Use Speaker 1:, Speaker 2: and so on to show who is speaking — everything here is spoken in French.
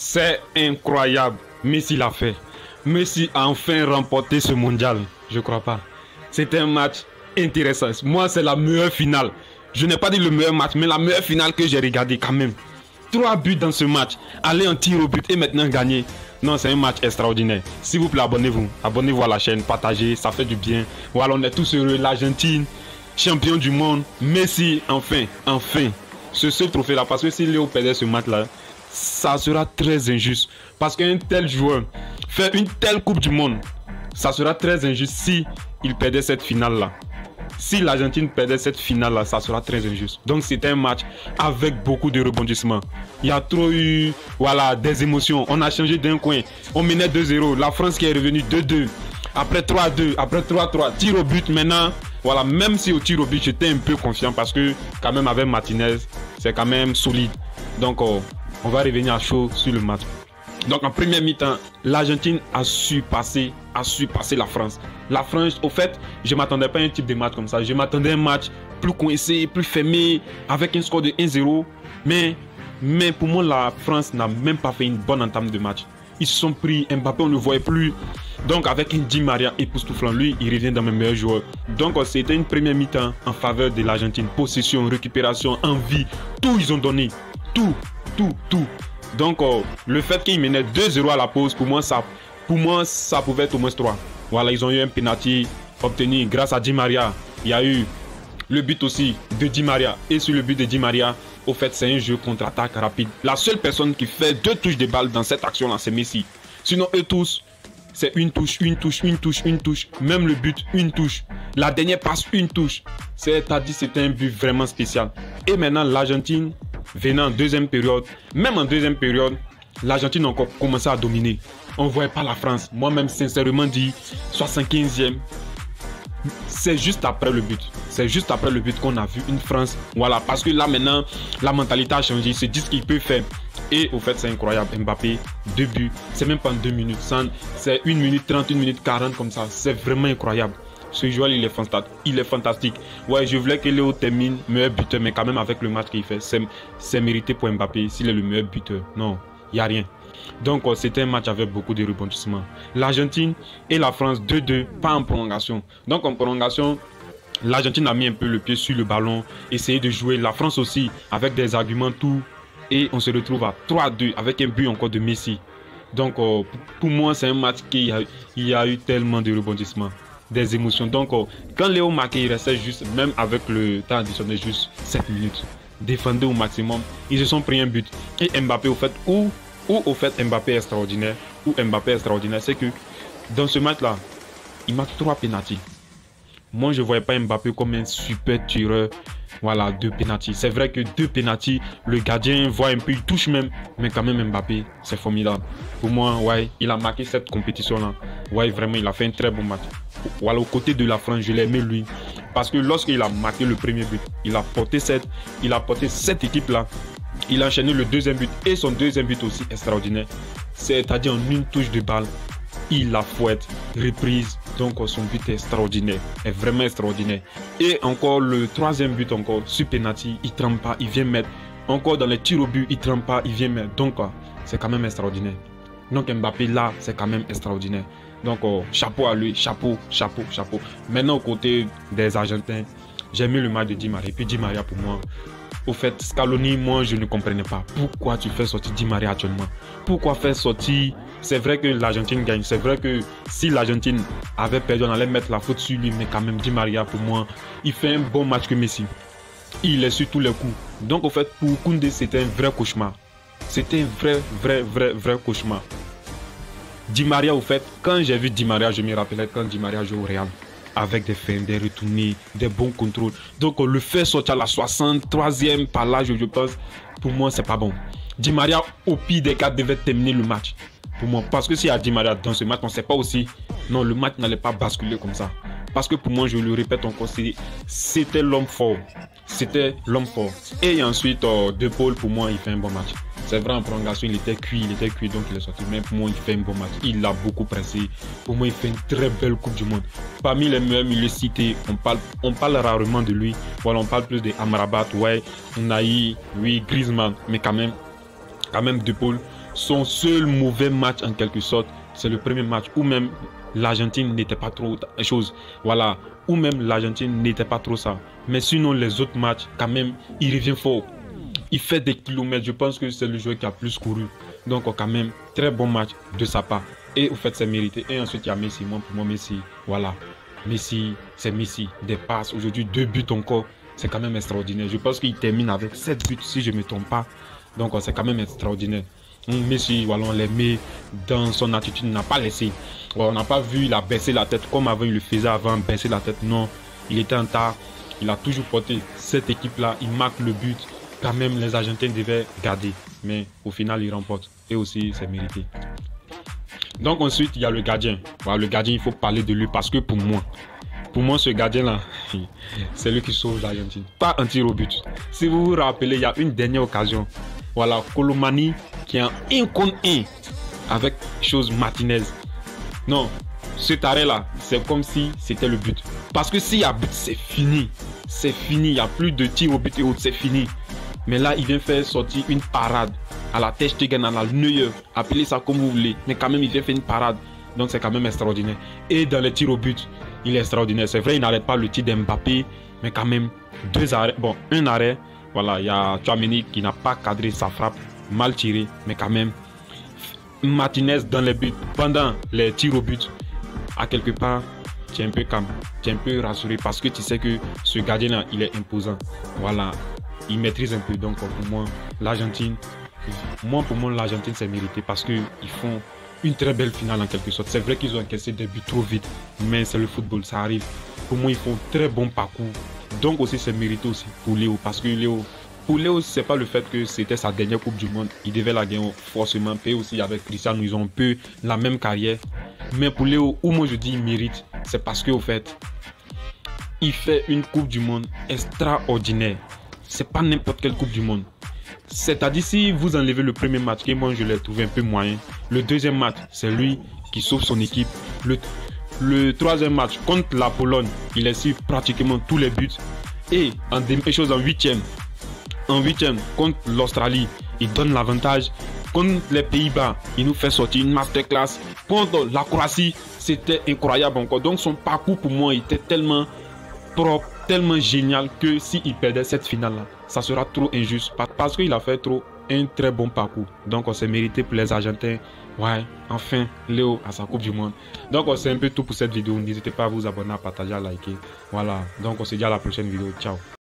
Speaker 1: C'est incroyable. Messi l'a fait. Messi a enfin remporté ce mondial. Je crois pas. C'était un match intéressant. Moi, c'est la meilleure finale. Je n'ai pas dit le meilleur match, mais la meilleure finale que j'ai regardée quand même. 3 buts dans ce match. Aller en tir au but et maintenant gagner. Non, c'est un match extraordinaire. S'il vous plaît, abonnez-vous. Abonnez-vous à la chaîne, partagez, ça fait du bien. Voilà, on est tous heureux. L'Argentine, champion du monde. Messi, enfin. Ce seul trophée-là, parce que si Léo perdait ce match-là, ça sera très injuste. Parce qu'un tel joueur fait une telle coupe du monde, ça sera très injuste si il perdait cette finale-là. Si l'Argentine perdait cette finale-là, ça sera très injuste. Donc c'était un match avec beaucoup de rebondissements. Il y a trop eu des émotions. On a changé d'un coin. On menait 2-0. La France qui est revenue 2-2. Après 3-2. Après 3-3. Tir au but maintenant. Voilà, même si au tir au but, j'étais un peu confiant parce que quand même avec Martinez, c'est quand même solide. Donc on va revenir à chaud sur le match. Donc en première mi-temps, l'Argentine a su passer la France. La France, au fait, je ne m'attendais pas à un type de match comme ça. Je m'attendais à un match plus coincé, plus fermé, avec un score de 1-0. Mais pour moi, la France n'a même pas fait une bonne entame de match. Ils se sont pris, Mbappé, on ne le voyait plus. Donc avec un Di Maria époustouflant, lui, il revient dans mes meilleurs joueurs. Donc c'était une première mi-temps en faveur de l'Argentine. Possession, récupération, envie, tout ils ont donné. Tout. Donc le fait qu'ils menaient 2-0 à la pause, pour moi ça pouvait être au moins 3. Voilà, ils ont eu un penalty obtenu grâce à Di Maria. Il y a eu le but aussi de Di Maria. Et sur le but de Di Maria, au fait c'est un jeu contre-attaque rapide. La seule personne qui fait 2 touches de balle dans cette action là, c'est Messi. Sinon eux tous, c'est une touche. Même le but, une touche. La dernière passe, une touche. C'est-à-dire c'était un but vraiment spécial. Et maintenant l'Argentine, venant en deuxième période, même en deuxième période, l'Argentine a encore commencé à dominer. On ne voyait pas la France. Moi-même, sincèrement dit, 75e, c'est juste après le but. C'est juste après le but qu'on a vu une France. Voilà, parce que là maintenant, la mentalité a changé. Ils se disent qu'il peut faire. Et au fait, c'est incroyable. Mbappé, 2 buts. C'est même pas en 2 minutes. C'est 1 minute 30, 1 minute 40 comme ça. C'est vraiment incroyable. Ce joueur, il est fantastique. Ouais, je voulais que Léo termine meilleur buteur, mais quand même avec le match qu'il fait, c'est mérité pour Mbappé. S'il est le meilleur buteur, non, il n'y a rien. Donc, c'était un match avec beaucoup de rebondissements. L'Argentine et la France, 2-2, pas en prolongation. Donc, en prolongation, l'Argentine a mis un peu le pied sur le ballon, essayé de jouer. La France aussi, avec des arguments, tout. Et on se retrouve à 3-2 avec un but encore de Messi. Donc, pour moi, c'est un match qui il y a eu tellement de rebondissements, des émotions. Donc, quand Léo marquait, il restait juste, même avec le temps additionnel, juste 7 minutes. Défendait au maximum. Ils se sont pris un but. Et Mbappé, au fait, au fait, Mbappé est extraordinaire. C'est que dans ce match-là, il marque 3 pénaltys. Moi, je ne voyais pas Mbappé comme un super tireur. Voilà, 2 pénaltys. C'est vrai que 2 pénaltys, le gardien voit un peu, il touche même. Mais quand même, Mbappé, c'est formidable. Pour moi, ouais, il a marqué cette compétition-là. Ouais, vraiment, il a fait un très bon match. Voilà, aux côtés de la France, je l'ai aimé lui. Parce que lorsqu'il a marqué le premier but, il a porté cette équipe-là. Il a enchaîné le deuxième but. Et son deuxième but aussi extraordinaire. C'est-à-dire en une touche de balle, il la fouette, reprise. Donc son but est extraordinaire, est vraiment extraordinaire. Et encore le troisième but, encore sur penalty, il ne trempe pas, il vient mettre. Encore dans les tirs au but, il ne trempe pas, il vient mettre. Donc c'est quand même extraordinaire. Donc Mbappé là, c'est quand même extraordinaire. Donc chapeau à lui, chapeau. Maintenant, aux côtés des Argentins, j'ai aimé le match de Di Maria. Et puis Di Maria, pour moi, au fait, Scaloni, moi, je ne comprenais pas. Pourquoi tu fais sortir Di Maria actuellement? Pourquoi faire sortir? C'est vrai que l'Argentine gagne. C'est vrai que si l'Argentine avait perdu, on allait mettre la faute sur lui. Mais quand même, Di Maria, pour moi, il fait un bon match que Messi. Il est sur tous les coups. Donc, au fait, pour Koundé, c'était un vrai cauchemar. C'était un vrai cauchemar. Di Maria, au fait, quand j'ai vu Di Maria, je me rappelais quand Di Maria jouait au Real. Avec des fins, des retournés, des bons contrôles. Donc on le fait sortir à la 63e par là, je pense. Pour moi, c'est pas bon. Di Maria, au pire des cas, devait terminer le match. Pour moi, parce que s'il y a Di Maria dans ce match, on ne sait pas aussi. Non, le match n'allait pas basculer comme ça. Parce que pour moi, je le répète encore, c'était l'homme fort. C'était l'homme fort. Et ensuite, De Paul, pour moi, il fait un bon match. C'est vrai, en prolongation, il était cuit, donc il est sorti. Mais pour moi, il fait un bon match. Il a beaucoup pressé. Pour moi, il fait une très belle Coupe du Monde. Parmi les meilleurs milieux cités, on parle rarement de lui. Voilà, on parle plus d'Amrabat, ouais. On a eu, oui, Griezmann, mais quand même De Paul. Son seul mauvais match en quelque sorte, c'est le premier match où même l'Argentine n'était pas trop chose. Voilà, où même l'Argentine n'était pas trop ça. Mais sinon, les autres matchs, quand même, il revient fort. Il fait des kilomètres. Je pense que c'est le joueur qui a plus couru. Donc, quand même, très bon match de sa part. Et au fait, c'est mérité. Et ensuite, il y a Messi. Moi, pour moi, Messi, voilà. Messi, c'est Messi. Des passes. Aujourd'hui, 2 buts encore. C'est quand même extraordinaire. Je pense qu'il termine avec 7 buts, si je ne me trompe pas. Donc, c'est quand même extraordinaire. Messi, voilà, on l'aimait dans son attitude. Il n'a pas laissé. On n'a pas vu, il a baissé la tête comme avant, il le faisait avant, baisser la tête. Non, il était en retard. Il a toujours porté cette équipe-là. Il marque le but. Quand même, les Argentins devaient garder. Mais au final, il remporte. Et aussi, c'est mérité. Donc ensuite, il y a le gardien. Voilà, le gardien, il faut parler de lui parce que pour moi, ce gardien-là, c'est lui qui sauve l'Argentine. Pas un tir au but. Si vous vous rappelez, il y a une dernière occasion. Voilà, Colomani qui est en 1 contre 1 avec Martinez. Non, cet arrêt-là, c'est comme si c'était le but. Parce que s'il y a but, c'est fini. C'est fini. Il n'y a plus de tir au but et autres, c'est fini. Mais là, il vient faire sortir une parade à la Ter Stegen, à la Neuer. Appelez ça comme vous voulez. Mais quand même, il vient faire une parade. Donc, c'est quand même extraordinaire. Et dans les tirs au but, il est extraordinaire. C'est vrai, il n'arrête pas le tir d'Mbappé. Mais quand même, 2 arrêts. Bon, un arrêt. Voilà, il y a Tchouaméni qui n'a pas cadré sa frappe. Mal tiré. Mais quand même, Martinez dans les buts. Pendant les tirs au but, à quelque part, tu es un peu calme. Tu es un peu rassuré parce que tu sais que ce gardien-là, il est imposant. Voilà. Il maîtrise un peu. Donc, pour moi, l'Argentine, l'Argentine, c'est mérité parce qu'ils font une très belle finale en quelque sorte. C'est vrai qu'ils ont encaissé des buts trop vite, mais c'est le football, ça arrive. Pour moi, ils font très bon parcours. Donc aussi, c'est mérité aussi pour Léo parce que pour Léo, c'est pas le fait que c'était sa dernière Coupe du Monde. Il devait la gagner forcément. Et aussi avec Cristiano, ils ont un peu la même carrière. Mais pour Léo, où moi je dis il mérite, c'est parce qu'au fait, il fait une Coupe du Monde extraordinaire. C'est pas n'importe quelle Coupe du Monde. C'est-à-dire si vous enlevez le premier match, et moi je l'ai trouvé un peu moyen. Le deuxième match, c'est lui qui sauve son équipe. Le troisième match contre la Pologne, il essuie pratiquement tous les buts. Et en huitième, contre l'Australie, il donne l'avantage. Contre les Pays-Bas, il nous fait sortir une masterclass. Contre la Croatie, c'était incroyable encore. Donc son parcours pour moi était tellement propre, tellement génial que s'il perdait cette finale-là, ça sera trop injuste parce qu'il a fait un très bon parcours. Donc on s'est mérité pour les Argentins. Ouais, enfin, Léo à sa Coupe du Monde. Donc c'est un peu tout pour cette vidéo. N'hésitez pas à vous abonner, à partager, à liker. Voilà, donc on se dit à la prochaine vidéo. Ciao.